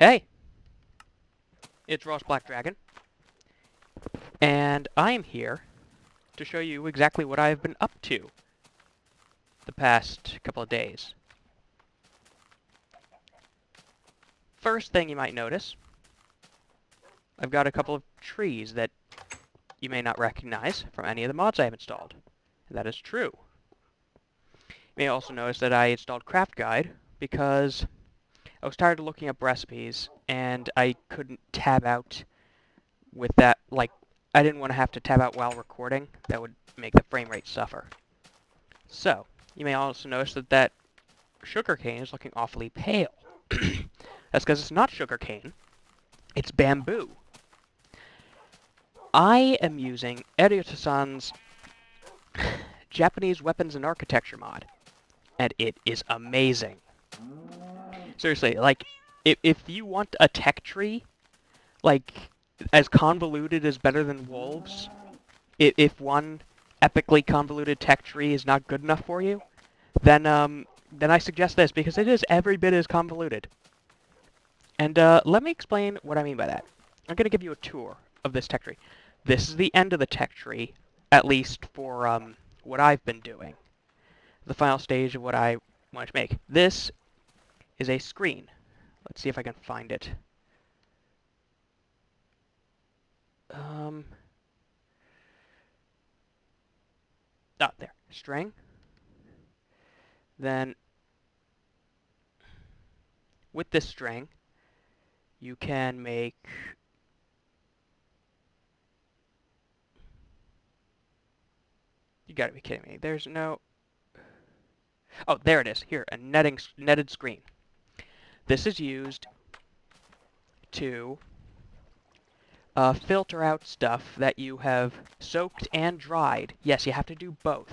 Hey, it's Ross Black Dragon, and I am here to show you exactly what I have been up to the past couple of days. First thing you might notice, I've got a couple of trees that you may not recognize from any of the mods I have installed. And that is true. You may also notice that I installed Craft Guide because I was tired of looking up recipes and I couldn't tab out with that, I didn't want to have to tab out while recording. That would make the frame rate suffer. So, you may also notice that sugarcane is looking awfully pale. That's because it's not sugarcane, it's bamboo. I am using Eriottosan's Japanese Weapons and Architecture mod, and it is amazing. Seriously, if you want a tech tree, as convoluted as Better Than Wolves, if one epically convoluted tech tree is not good enough for you, then I suggest this, because it is every bit as convoluted. And let me explain what I mean by that. I'm going to give you a tour of this tech tree. This is the end of the tech tree, at least for what I've been doing. The final stage of what I want to make. This is a screen. Let's see if I can find it. There. String. Then, with this string, you can make you gotta be kidding me. There's no... Oh, there it is. Here, a netted screen. This is used to filter out stuff that you have soaked and dried. Yes, you have to do both.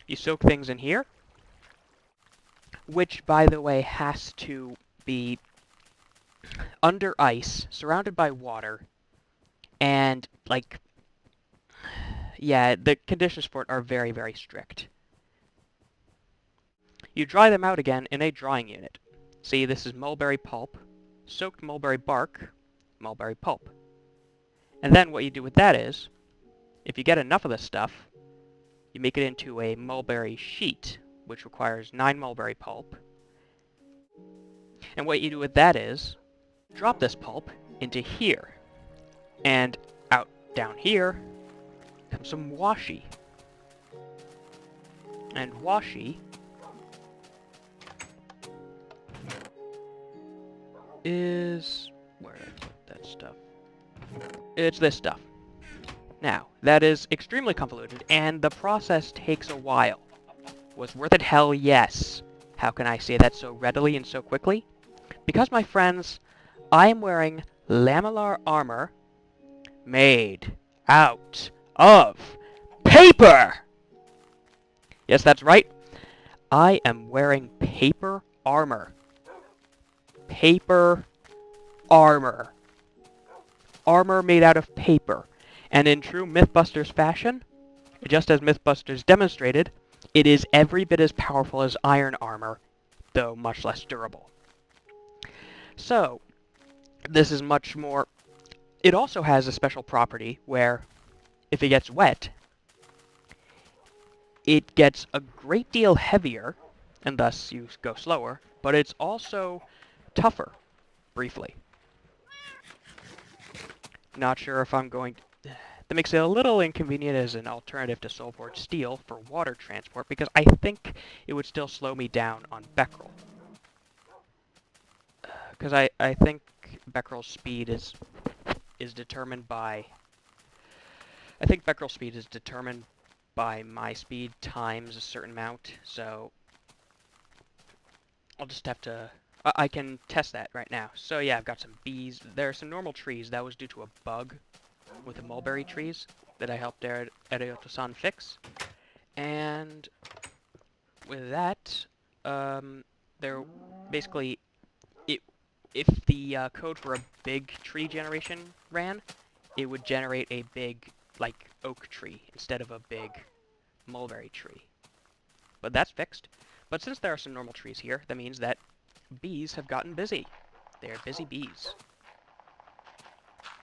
You soak things in here, which, by the way, has to be under ice, surrounded by water, and, yeah, the conditions for it are very, very strict. You dry them out again in a drying unit. See, this is mulberry pulp, soaked mulberry bark, mulberry pulp. And then what you do with that is, if you get enough of this stuff, you make it into a mulberry sheet, which requires 9 mulberry pulp. And what you do with that is, drop this pulp into here. And out down here comes some washi. And washi is... where did I put that stuff? It's this stuff. Now, that is extremely convoluted, and the process takes a while. Was worth it? Hell yes. How can I say that so readily and so quickly? Because, my friends, I am wearing lamellar armor made out of paper! Yes, that's right. I am wearing paper armor. Paper armor. Armor made out of paper. And in true Mythbusters fashion, just as Mythbusters demonstrated, it is every bit as powerful as iron armor, though much less durable. So, this is much more... It also has a special property where, if it gets wet, it gets a great deal heavier, and thus you go slower, but it's also tougher, briefly. Not sure if I'm going to... That makes it a little inconvenient as an alternative to soulforged steel for water transport, because I think it would still slow me down on Becquerel. Because I think Becquerel's speed is determined by... I think Becquerel's speed is determined by my speed times a certain amount, so... I'll just have to... I can test that right now. So yeah, I've got some bees. There are some normal trees. That was due to a bug with the mulberry trees that I helped Eriottosan fix. And with that, there basically, if the code for a big tree generation ran, it would generate a big, oak tree instead of a big mulberry tree. But that's fixed. But since there are some normal trees here, that means that bees have gotten busy. They're busy bees.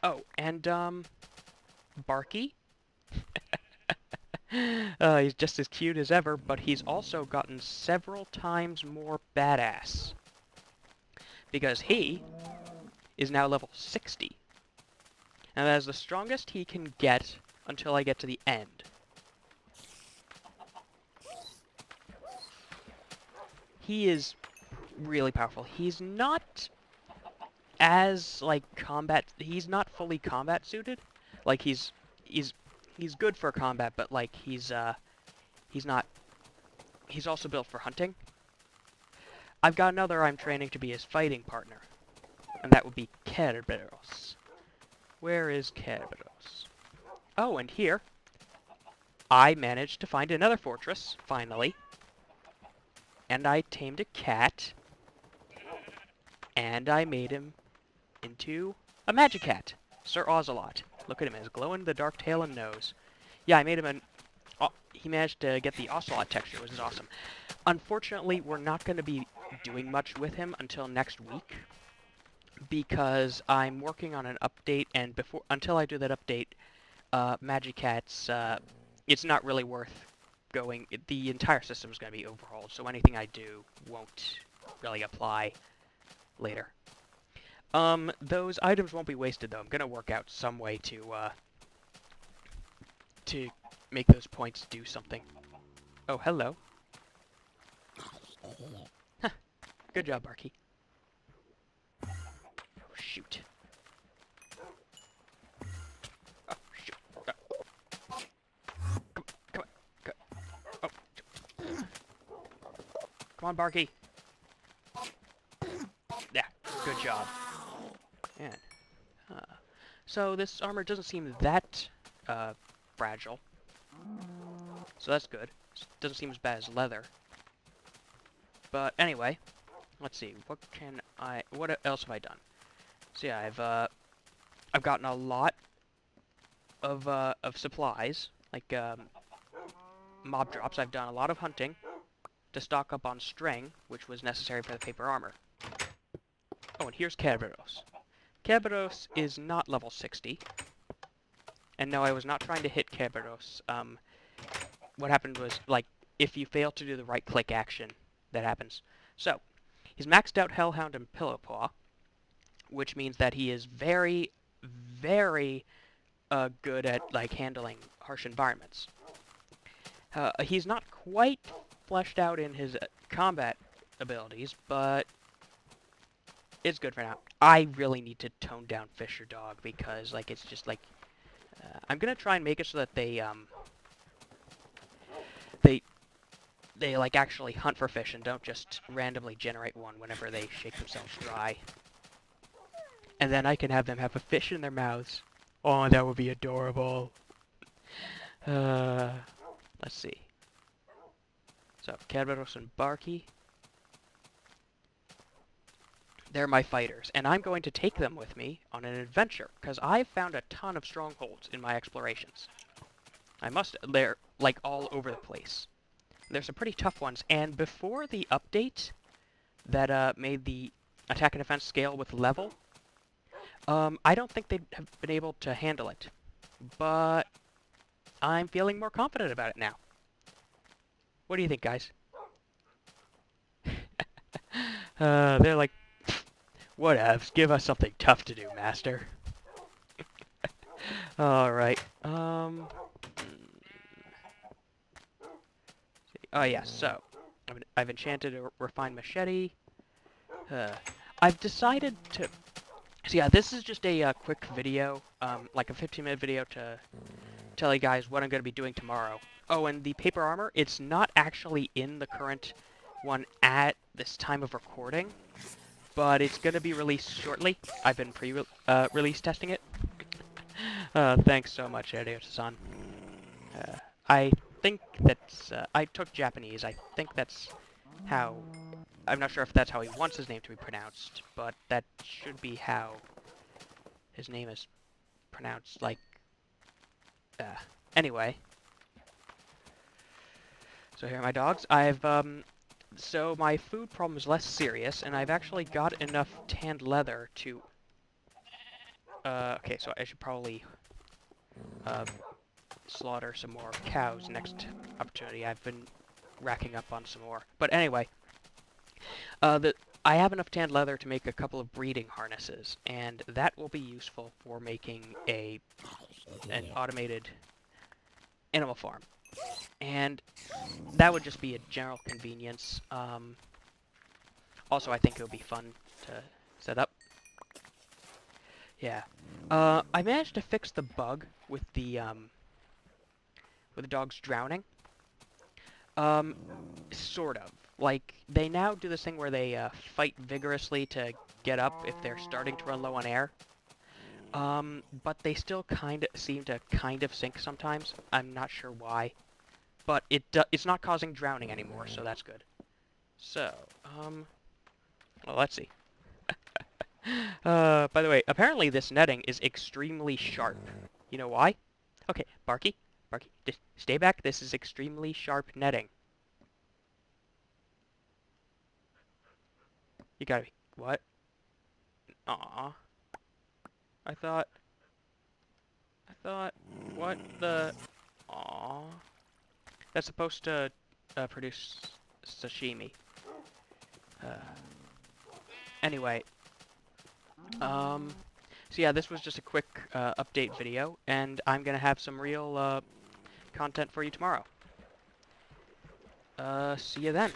Oh, and, Barky? He's just as cute as ever, but he's also gotten several times more badass. Because he is now level 60. And that is the strongest he can get until I get to the end. He is really powerful. He's not as, like, he's not fully combat suited. Like, he's good for combat, but, like, he's not, he's also built for hunting. I've got another I'm training to be his fighting partner, and that would be Kerberos. Where is Kerberos? Oh, and here, I managed to find another fortress, finally. And I tamed a cat, and I made him into a MagiCat, Sir Ocelot. Look at him, his glow-in-the-dark tail and nose. Yeah, I made him he managed to get the Ocelot texture, which is awesome. Unfortunately, we're not going to be doing much with him until next week, because I'm working on an update, and until I do that update, MagiCats, it's not really worth going. The entire system is going to be overhauled, so anything I do won't really apply later. Those items won't be wasted, though. I'm going to work out some way to make those points do something. Oh, hello. Huh. Good job, Barky. Oh, shoot. Oh, shoot. Come on. Oh. Come on, Barky. Yeah, good job. Man. So this armor doesn't seem that fragile. So that's good. Doesn't seem as bad as leather. But anyway, let's see. What else have I done? So yeah, I've gotten a lot of supplies, like mob drops. I've done a lot of hunting to stock up on string, which was necessary for the paper armor. Oh, and here's Kerberos. Kerberos is not level 60. And no, I was not trying to hit Kerberos. What happened was, like, if you fail to do the right-click action, that happens. So, he's maxed out Hellhound and Pillowpaw, which means that he is very, very good at, like, handling harsh environments. He's not quite fleshed out in his combat abilities, but it's good for now. I really need to tone down Fisher Dog because, like, it's just, like, I'm gonna try and make it so that they like, actually hunt for fish and don't just randomly generate one whenever they shake themselves dry. And then I can have them have a fish in their mouths. Oh, that would be adorable. Let's see. So, Kerberos and Barky. They're my fighters, and I'm going to take them with me on an adventure, because I've found a ton of strongholds in my explorations. They're, like, all over the place. There's some pretty tough ones, and before the update that made the attack and defense scale with level, I don't think they'd have been able to handle it. But I'm feeling more confident about it now. What do you think, guys? They're like, whatevs, give us something tough to do, master. Alright, oh yeah, so, I've enchanted a refined machete. I've decided to... So yeah, this is just a quick video, like a 15-minute video to tell you guys what I'm going to be doing tomorrow. Oh, and the paper armor, it's not actually in the current one at this time of recording, but it's going to be released shortly. I've been release testing it. Thanks so much, Eriottosan. I think that's... I took Japanese. I think that's how... I'm not sure if that's how he wants his name to be pronounced, but that should be how his name is pronounced, like... anyway. So here are my dogs. I've So my food problem is less serious, and I've actually got enough tanned leather to... okay, so I should probably slaughter some more cows next opportunity. I've been racking up on some more. But anyway, I have enough tanned leather to make a couple of breeding harnesses, and that will be useful for making an automated animal farm. And that would just be a general convenience. Also, I think it would be fun to set up. Yeah. I managed to fix the bug with the dogs drowning. Sort of. Like, they now do this thing where they fight vigorously to get up if they're starting to run low on air. But they still kind of seem to kind of sink sometimes. I'm not sure why. But it's not causing drowning anymore, so that's good. So, well, let's see. By the way, apparently this netting is extremely sharp. You know why? Okay, Barky, just stay back. This is extremely sharp netting. You gotta be... What? Aw. I thought... What the... Aw. That's supposed to produce sashimi. Anyway. So yeah, this was just a quick update video, and I'm gonna have some real content for you tomorrow. See you then.